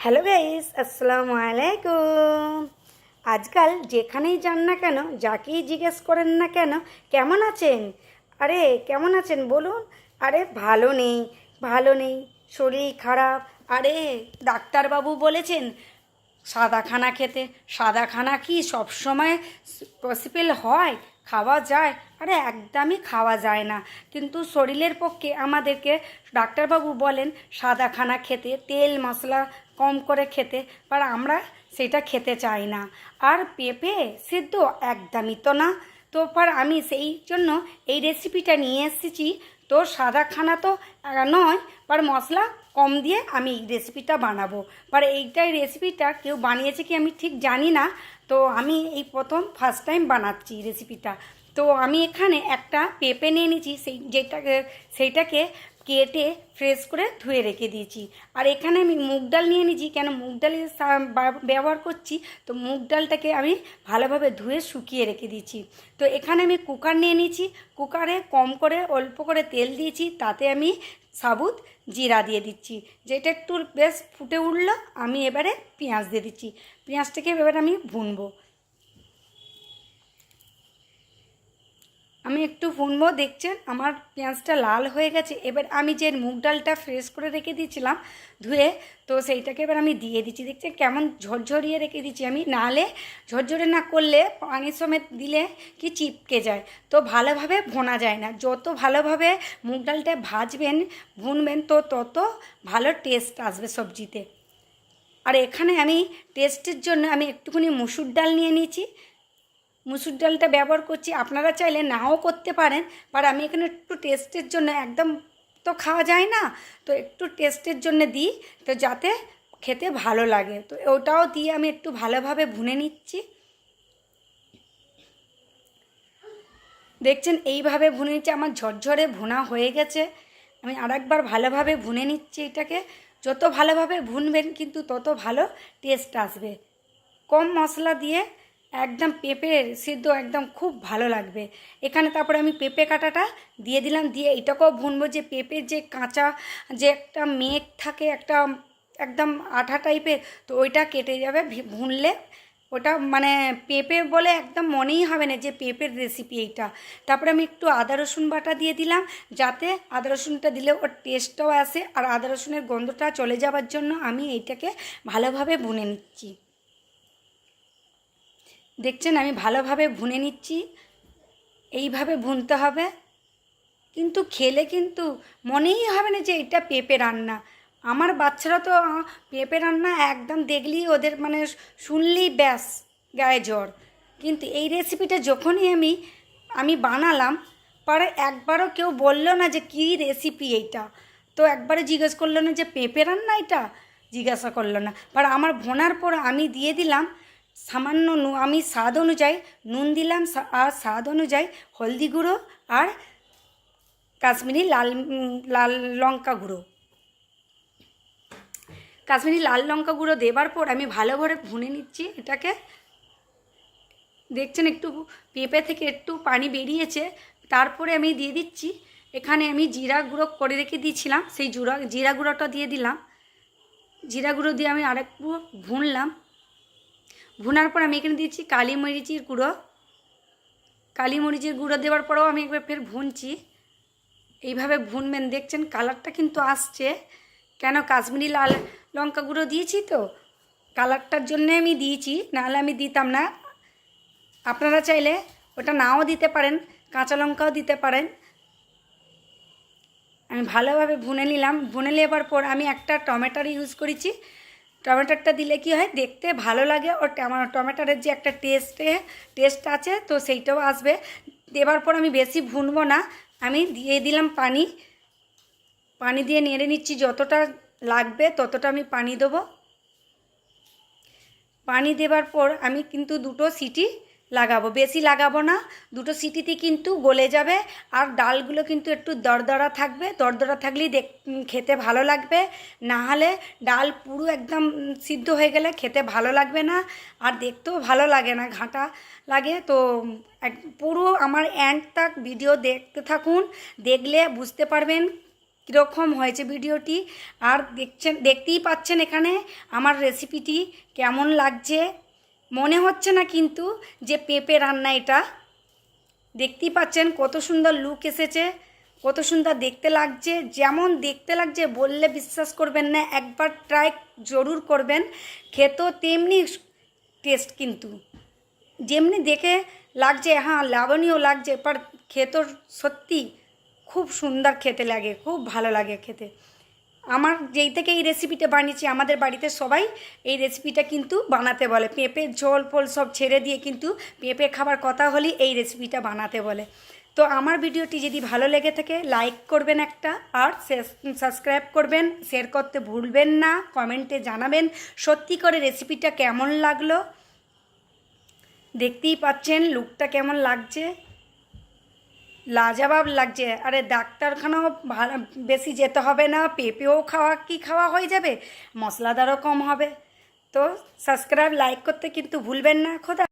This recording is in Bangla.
হ্যালো গাইস, আসসালামু আলাইকুম। আজকাল যেখানেই যান না কেন, যাকেই জিজ্ঞেস করেন না কেন কেমন আছেন, আরে কেমন আছেন বলুন। আরে ভালো নেই, শরীর খারাপ। আরে ডাক্তারবাবু বলেছেন সাদা খানা খেতে। সাদা খানা কি সব সময় পসিবল হয়, খাওয়া যায়? আরে একদমই খাওয়া যায় না, কিন্তু শরীরের পক্ষে আমাদেরকে ডাক্তারবাবু বলেন সাদা খানা খেতে, তেল মশলা কম করে খেতে, আর আমরা সেটা খেতে চাই না। আর পেঁপে সিদ্ধ একদমই তো না। তো আমি সেই জন্য এই রেসিপিটা নিয়ে এসেছি। তো সাদা খানা তো নয়, মশলা কম দিয়ে আমি এই রেসিপিটা বানাবো। এইটাই রেসিপিটা কেউ বানিয়েছে কি আমি ঠিক জানি না। তো আমি এই প্রথম ফার্স্ট টাইম বানাচ্ছি রেসিপিটা। তো আমি এখানে একটা পেঁপে নিয়ে নিয়েছি, সেইটাকে কেটে ফ্রেশ করে ধুয়ে রেখে দিয়েছি। আর এখানে আমি মুগ ডাল নিয়ে নিয়েছি, কেন মুগ ডালের ব্যবহার করছি। তো মুগ ডালটাকে আমি ভালোভাবে ধুয়ে শুকিয়ে রেখে দিয়েছি। তো এখানে আমি কুকার নিয়ে নিয়েছি, কুকারে কম করে অল্প করে তেল দিয়েছি, তাতে আমি সাবুত জিরা দিয়ে দিচ্ছি। যেটা একটু বেশ ফুটে উঠলো, আমি এবারে পেঁয়াজ দিয়ে দিচ্ছি। পেঁয়াজটাকে এবার আমি ভুনবো। আমি একটু ভুনবো, দেখছেন আমার পেঁয়াজটা লাল হয়ে গেছে। এবার আমি যে মুগ ডালটা ফ্রেশ করে রেখে দিয়েছিলাম ধুয়ে, তো সেইটাকে এবার আমি দিয়ে দিচ্ছি। দেখছেন কেমন ঝরঝরিয়ে রেখে দিচ্ছি আমি, নাহলে ঝরঝরে না করলে পানির সমেত দিলে কি চিপকে যায়, তো ভালোভাবে ভোনা যায় না। যত ভালোভাবে মুগ ডালটা ভাজবেন ভুনবেন তো তত ভালো টেস্ট আসবে সবজিতে। আর এখানে আমি টেস্টের জন্য আমি একটুখানি মুসুর ডাল নিয়ে নিয়েছি, মুসুর ডালটা ব্যবহার করছি। আপনারা চাইলে নাও করতে পারেন, আমি এখানে একটু টেস্টের জন্য, একদম তো খাওয়া যায় না, তো একটু টেস্টের জন্য দিই, তো যাতে খেতে ভালো লাগে। তো ওটাও দিয়ে আমি একটু ভালোভাবে ভুনে নিচ্ছি। দেখছেন এইভাবে ভুনে নিচ্ছি, আমার ঝরঝরে ভুনা হয়ে গেছে। আমি আরেকবার ভালোভাবে ভুনে নিচ্ছি এটাকে। যত ভালোভাবে ভুনবেন কিন্তু তত ভালো টেস্ট আসবে। কম মশলা দিয়ে একদম পেঁপে সিদ্ধ একদম খুব ভালো লাগবে। এখানে তারপরে আমি পেঁপে কাটাটা দিয়ে দিলাম, দিয়ে এটাকেও ভুনবো। যে পেঁপের যে কাঁচা যে একটা মেঘ থাকে, একটা একদম আঠা টাইপের, তো ওইটা কেটে যাবে ভুনলে। ওটা পেঁপে বলে একদম মনেই হবে না যে পেঁপের রেসিপি এইটা। তারপরে আমি একটু আদা রসুন বাটা দিয়ে দিলাম, যাতে আদা রসুনটা দিলে ওর টেস্টটাও আসে, আর আদা রসুনের গন্ধটা চলে যাওয়ার জন্য আমি এইটাকে ভালোভাবে ভুনে নিচ্ছি। দেখছেন আমি ভালোভাবে ভুনে নিচ্ছি, এইভাবে ভুনতে হবে। কিন্তু খেলে কিন্তু মনেই হবে না যে এটা পেঁপে রান্না। আমার বাচ্চারা তো পেঁপে রান্না একদম দেখলেই ওদের শুনলেই ব্যাস গায়ে জ্বর। কিন্তু এই রেসিপিটা যখনই আমি বানালাম, একবারও কেউ বলল না যে কী রেসিপি এইটা। তো একবারও জিজ্ঞেস করলো না যে পেঁপে রান্না এটা, জিজ্ঞাসা করলো না। আমার ভোনার পর আমি দিয়ে দিলাম সামান্য আমি স্বাদ অনুযায়ী নুন দিলাম, আর স্বাদ অনুযায়ী হলদি গুঁড়ো, আর কাশ্মীরি লাল লাল লঙ্কা গুঁড়ো। কাশ্মীরি লাল লঙ্কা গুঁড়ো দেবার পর আমি ভালো করে ভুনে নিচ্ছি এটাকে। দেখছেন একটু পেঁপে থেকে একটু পানি বেরিয়েছে। তারপরে আমি দিয়ে দিচ্ছি, এখানে আমি জিরা গুঁড়ো করে রেখে দিয়েছিলাম, সেই জিরা গুঁড়োটা দিয়ে দিলাম। জিরা গুঁড়ো দিয়ে আমি আরেকটু ভুনলাম। ভুনার পর আমি এখানে দিচ্ছি কালি মরিচের গুঁড়ো। কালি মরিচের গুঁড়ো দেওয়ার পরেও আমি একবার ফের ভুনছি। এইভাবে ভুনবেন, দেখছেন কালারটা কিন্তু আসছে, কেন কাশ্মীরি লাল লঙ্কা গুঁড়ো দিয়েছি, তো কালারটার জন্যে আমি দিয়েছি, নাহলে আমি দিতাম না। আপনারা চাইলে ওটা নাও দিতে পারেন, কাঁচা লঙ্কাও দিতে পারেন। আমি ভালোভাবে ভুনে নিলাম। ভুনে নেবার পর আমি একটা টমেটোর ইউজ করেছি। টমেটোটা দিলে কি হয়, দেখতে ভালো লাগে, ও টমেটোর যে একটা টেস্ট আছে, তো সেইটাও আসবে। দেবার পর আমি বেশি ভুনবো না, আমি দিয়ে দিলাম পানি। পানি দিয়ে নেড়ে নিচ্ছি, যতটা লাগবে ততটা আমি পানি দেবো। পানি দেবার পর আমি কিন্তু দুটো সিটি লাগাবো, বেশি লাগাবো না, দুটো সিটিতে কিন্তু গলে যাবে। আর ডালগুলো কিন্তু একটু দরদরা থাকবে, দরদরা থাকলেই খেতে ভালো লাগবে। না হলে ডাল পুরো একদম সিদ্ধ হয়ে গেলে খেতে ভালো লাগবে না, আর দেখতেও ভালো লাগে না, ঘাঁটা লাগে। তো পুরো আমার এন্ড তক ভিডিও দেখতে থাকুন, দেখলে বুঝতে পারবেন কীরকম হয়েছে ভিডিওটি। আর দেখতেই পাচ্ছেন এখানে আমার রেসিপিটি কেমন লাগছে। মনে হচ্ছে না কিন্তু যে পেঁপে রান্না, এটা দেখতেই পাচ্ছেন কত সুন্দর লুক এসেছে, কত সুন্দর দেখতে লাগছে। যেমন দেখতে লাগছে বললে বিশ্বাস করবেন না, একবার ট্রাই জরুর করবেন। খেতেও তেমনি টেস্ট, কিন্তু যেমনি দেখে লাগছে, হ্যাঁ লাবণীয় লাগছে, पर খেতে সত্যি খুব সুন্দর খেতে লাগে, খুব ভালো লাগে খেতে। আমার যেই থেকে এই রেসিপিটা বানিয়েছি, আমাদের বাড়িতে সবাই এই রেসিপিটা কিন্তু বানাতে বলে। পেঁপের ঝোল ফোল সব ছেড়ে দিয়ে কিন্তু পেঁপে খাবার কথা হলেই এই রেসিপিটা বানাতে বলে। তো আমার ভিডিওটি যদি ভালো লেগে থাকে লাইক করবেন একটা, আর সাবস্ক্রাইব করবেন, শেয়ার করতে ভুলবেন না, কমেন্টে জানাবেন সত্যি করে রেসিপিটা কেমন লাগলো। দেখতেই পাচ্ছেন লুকটা কেমন লাগছে, লাজবাব লাগছে। আরে ডাক্তারখানাও ভালো বেশি যেতে হবে না, পেঁপেও খাওয়া হয়ে যাবে, মশলাদারও কম হবে। তো সাবস্ক্রাইব লাইক করতে কিন্তু ভুলবেন না। খোদা।